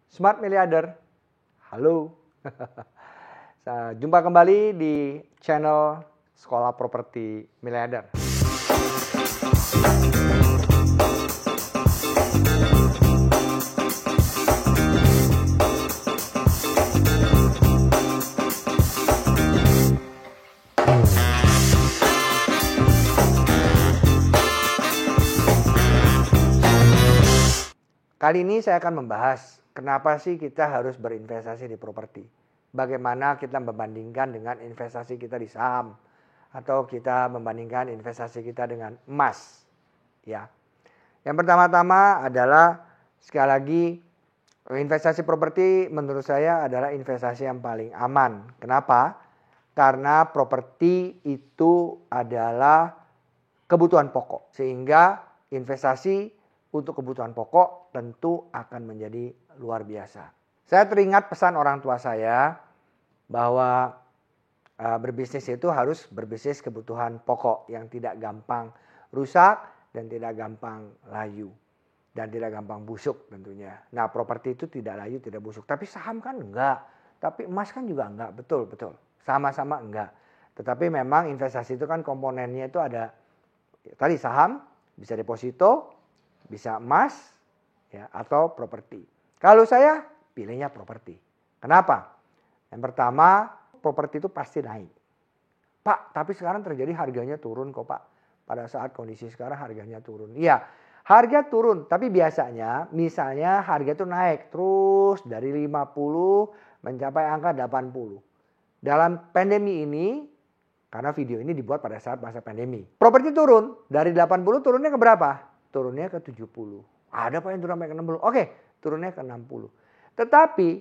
Smart Miliarder, halo. Jumpa kembali di channel Sekolah Properti Miliarder. Kali ini saya akan membahas kenapa sih kita harus berinvestasi di properti. Bagaimana kita membandingkan dengan investasi kita di saham atau kita membandingkan investasi kita dengan emas. Ya. Yang pertama-tama adalah sekali lagi investasi properti menurut saya adalah investasi yang paling aman. Kenapa? Karena properti itu adalah kebutuhan pokok. Sehingga investasi untuk kebutuhan pokok tentu akan menjadi luar biasa. Saya teringat pesan orang tua saya bahwa berbisnis itu harus berbisnis kebutuhan pokok yang tidak gampang rusak dan tidak gampang layu dan tidak gampang busuk tentunya. Nah, properti itu tidak layu, tidak busuk. Tapi saham kan enggak. Tapi emas kan juga enggak. Betul. Sama-sama enggak. Tetapi memang investasi itu kan komponennya itu ada tadi saham, bisa deposito, bisa emas, ya, atau properti. Kalau saya pilihnya properti. Kenapa? Yang pertama, properti itu pasti naik. Pak, tapi sekarang terjadi harganya turun kok Pak. Pada saat kondisi sekarang harganya turun. Iya, harga turun. Tapi biasanya misalnya harga itu naik terus dari 50 mencapai angka 80. Dalam pandemi ini, karena video ini dibuat pada saat masa pandemi. Properti turun. Dari 80 turunnya ke berapa? Turunnya ke 70. Ada Pak yang turun sampai ke 60. Oke, turunnya ke 60. Tetapi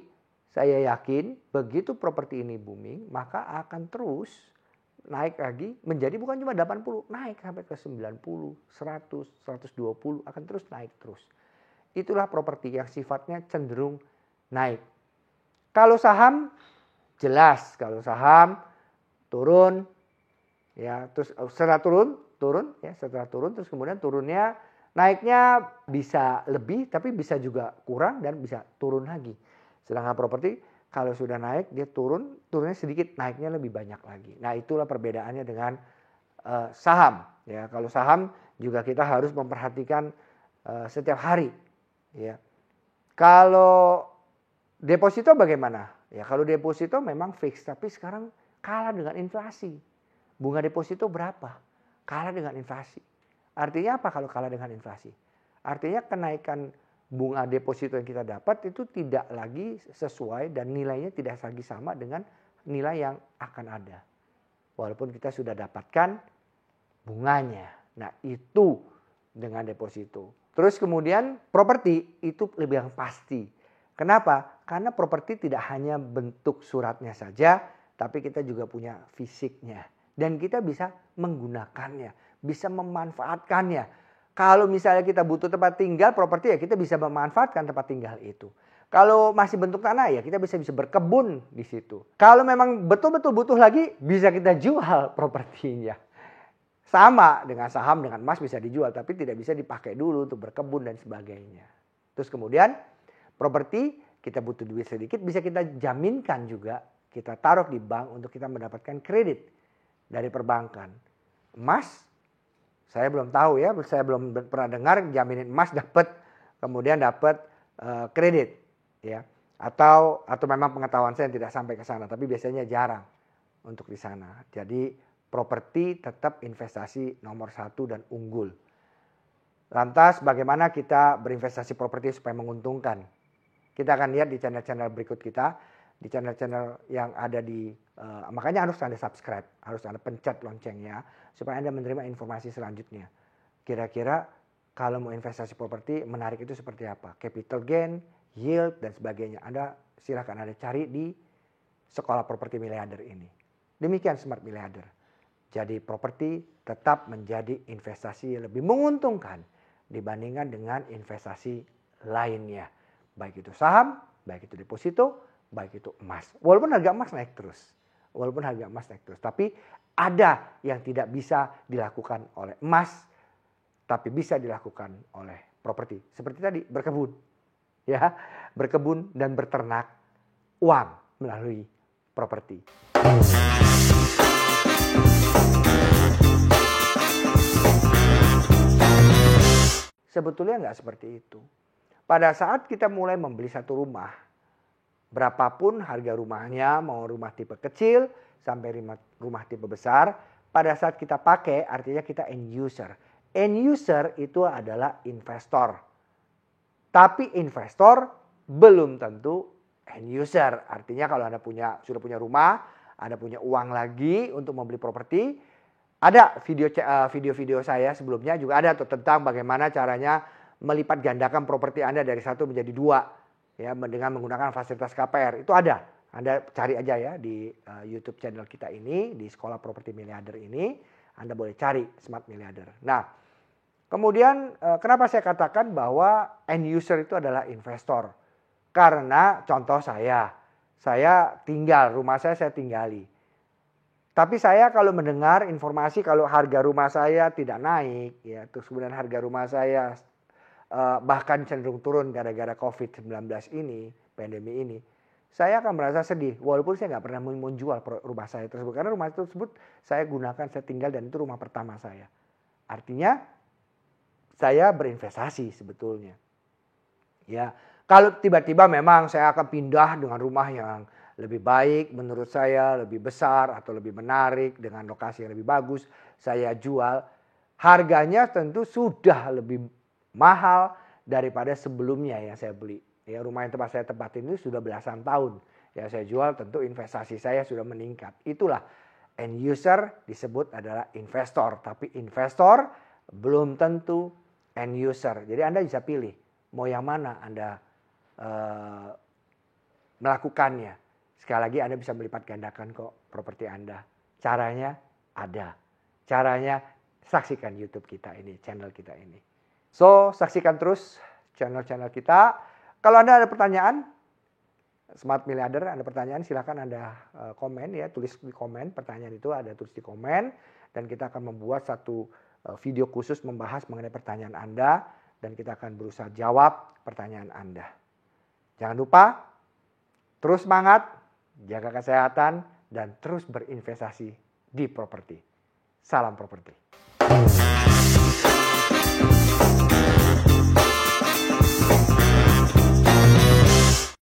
saya yakin begitu properti ini booming, maka akan terus naik lagi menjadi bukan cuma 80, naik sampai ke 90, 100, 120, akan terus naik terus. Itulah properti yang sifatnya cenderung naik. Kalau saham jelas, kalau saham turun ya, terus setelah turun ya, setelah turun terus kemudian turunnya naiknya bisa lebih tapi bisa juga kurang dan bisa turun lagi. Sedangkan properti kalau sudah naik dia turunnya sedikit, naiknya lebih banyak lagi. Nah, itulah perbedaannya dengan saham. Ya, kalau saham juga kita harus memperhatikan setiap hari. Ya. Kalau deposito bagaimana? Ya, kalau deposito memang fix, tapi sekarang kalah dengan inflasi. Bunga deposito berapa? Kalah dengan inflasi. Artinya apa kalau kalah dengan inflasi? Artinya kenaikan bunga deposito yang kita dapat itu tidak lagi sesuai dan nilainya tidak lagi sama dengan nilai yang akan ada. Walaupun kita sudah dapatkan bunganya. Nah, itu dengan deposito. Terus kemudian properti itu lebih yang pasti. Kenapa? Karena properti tidak hanya bentuk suratnya saja, tapi kita juga punya fisiknya. Dan kita bisa menggunakannya. Bisa memanfaatkannya. Kalau misalnya kita butuh tempat tinggal properti ya kita bisa memanfaatkan tempat tinggal itu. Kalau masih bentuk tanah ya kita bisa berkebun di situ. Kalau memang betul-betul butuh lagi bisa kita jual propertinya. Sama dengan saham, dengan emas bisa dijual tapi tidak bisa dipakai dulu untuk berkebun dan sebagainya. Terus kemudian properti kita butuh duit sedikit bisa kita jaminkan juga. Kita taruh di bank untuk kita mendapatkan kredit dari perbankan. Emas saya belum tahu ya, saya belum pernah dengar jaminin emas kemudian dapat kredit ya. Atau memang pengetahuan saya tidak sampai ke sana, tapi biasanya jarang untuk di sana. Jadi properti tetap investasi nomor 1 dan unggul. Lantas bagaimana kita berinvestasi properti supaya menguntungkan? Kita akan lihat di channel-channel berikut kita, di channel-channel yang ada di makanya harus Anda subscribe, harus Anda pencet loncengnya supaya Anda menerima informasi selanjutnya. Kira-kira kalau mau investasi properti menarik itu seperti apa? Capital gain, yield dan sebagainya. Anda silakan Anda cari di Sekolah Properti Miliarder ini. Demikian Smart Miliarder. Jadi properti tetap menjadi investasi yang lebih menguntungkan dibandingkan dengan investasi lainnya. Baik itu saham, baik itu deposito, baik itu emas. Walaupun harga emas naik terus. Tapi ada yang tidak bisa dilakukan oleh emas, tapi bisa dilakukan oleh properti. Seperti tadi berkebun. ya, berkebun dan beternak uang melalui properti. Sebetulnya nggak seperti itu. Pada saat kita mulai membeli satu rumah, berapapun harga rumahnya, mau rumah tipe kecil sampai rumah tipe besar, pada saat kita pakai artinya kita end user. End user itu adalah investor. Tapi investor belum tentu end user. Artinya kalau Anda sudah punya rumah, Anda punya uang lagi untuk membeli properti, ada video-video saya sebelumnya juga ada tentang bagaimana caranya melipat gandakan properti Anda dari 1 menjadi 2 ya dengan menggunakan fasilitas KPR. Itu ada. Anda cari aja ya di YouTube channel kita ini, di Sekolah Properti Miliarder ini, Anda boleh cari Smart Miliarder. Nah, kemudian kenapa saya katakan bahwa end user itu adalah investor? Karena contoh saya rumah saya tinggali. Tapi saya kalau mendengar informasi kalau harga rumah saya tidak naik, ya, terus kemudian harga rumah saya bahkan cenderung turun gara-gara COVID-19 ini, pandemi ini, saya akan merasa sedih. Walaupun saya nggak pernah menjual rumah saya tersebut, karena rumah tersebut saya gunakan, saya tinggal dan itu rumah pertama saya. Artinya saya berinvestasi sebetulnya. Ya, kalau tiba-tiba memang saya akan pindah dengan rumah yang lebih baik menurut saya, lebih besar atau lebih menarik dengan lokasi yang lebih bagus, saya jual. Harganya tentu sudah lebih mahal daripada sebelumnya yang saya beli. Ya, rumah yang tempat saya tempatin itu sudah belasan tahun. Ya, saya jual tentu investasi saya sudah meningkat. Itulah end user disebut adalah investor, tapi investor belum tentu end user. Jadi Anda bisa pilih mau yang mana Anda melakukannya. Sekali lagi Anda bisa melipat gandakan kok properti Anda. Caranya ada. Caranya saksikan YouTube kita ini, channel kita ini. So, saksikan terus channel-channel kita. Kalau Anda ada pertanyaan, Smart Miliarder, ada pertanyaan silakan Anda komen ya, tulis di komen. Pertanyaan itu ada tulis di komen dan kita akan membuat satu video khusus membahas mengenai pertanyaan Anda dan kita akan berusaha jawab pertanyaan Anda. Jangan lupa terus semangat, jaga kesehatan, dan terus berinvestasi di properti. Salam properti.